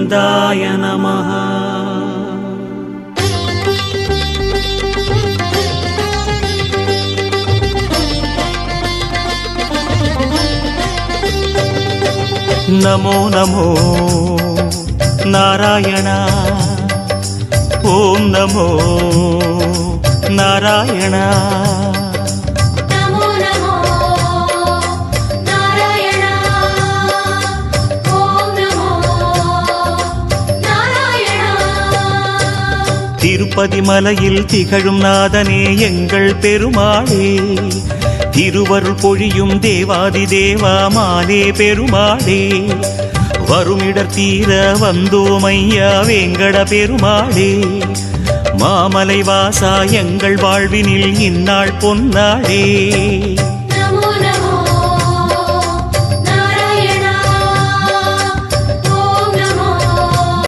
गोविन्दाय नमः। नमो नमो नारायण ओम नमो नारायण नमो नमो नारायण ओम नमो नारायण। திருப்பதி மலையில் திகழும் நாதனே எங்கள் பெருமாளே, திருவருள் பொழியும் தேவாதி தேவா மாலே பெருமாளே, வருமிடர் தீர வந்தோமையா வேங்கட பெருமாளே, மாமலை வாசா எங்கள் வாழ்வினில் இந்நாள் பொன்னாளே।